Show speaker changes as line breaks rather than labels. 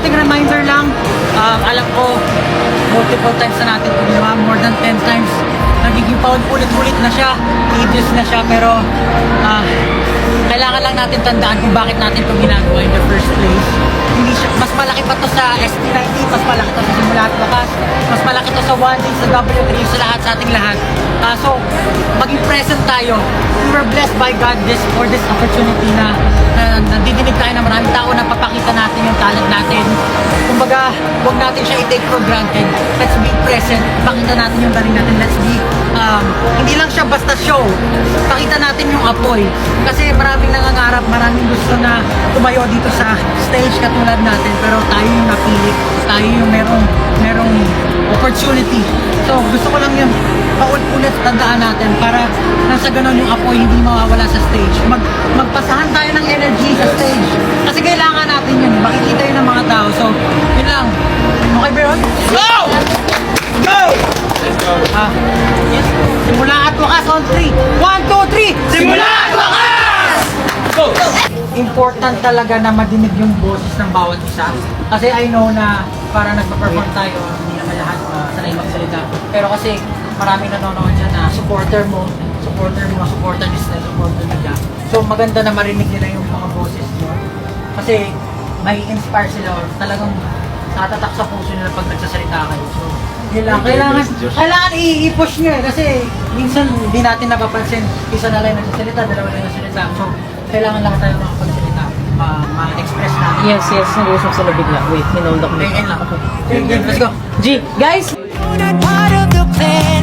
konting reminder lang. Alam ko, multiple times na natin ito ginawa, more than 10 times. Nagiging paulit-ulit na siya, tedious na siya, pero kailangan lang natin tandaan kung bakit natin ito ginagawa in the first place. Hindi siya, mas malaki pa to sa ST19, mas malaki to sa Simula at Wakas, mas malaki to sa 1D, sa W3, sa lahat, sa ating lahat. So, maging present tayo. We were blessed by God for this opportunity na nandidinig tayo ng maraming tao na papakita natin yung talent natin. Kumbaga, huwag natin siya i-take for granted. Let's be present. Pakita natin yung galing natin. Let's be, hindi lang siya basta show. Pakita natin yung apoy. Kasi maraming nangangarap, maraming gusto na tumayo dito sa stage katulad natin. Pero tayo yung napili. Tayo yung merong opportunity. So, gusto ko lang yung paulit-ulit tandaan natin para nasa ganon yung apoy hindi mawawala sa stage. Magpasahan tayo ng energy sa stage. Kasi kailangan natin yun. Makikita yun ng mga tao. So, yun lang. Okay, bro? Go! Go! Let's go. Yes. Simula at Wakas on 3. 1, 2, 3. Simula at Wakas! Go! Important talaga na madinig yung boses ng bawat isa. Kasi I know na para nagpa-perform tayo, hindi naman lahat sanay magsalita. Pero kasi maraming nanonood dyan na supporter mo, supporter nila, supporter nila. So maganda na marinig nila yung mga boses mo. Kasi may inspire sila or talagang tatatak sa puso nila pag nagsasalita kayo. So yun lang, kailangan i-push nyo eh. Kasi minsan hindi natin napapansin, isa na lang nagsasalita, dalawa lang nagsasalita. So kailangan lang tayo makapagsalita, ma-express natin.
Yes, nag-usap sila bigla. Wait, hinold ako.
Okay, let's go.
G, guys!
You're not part of the plan.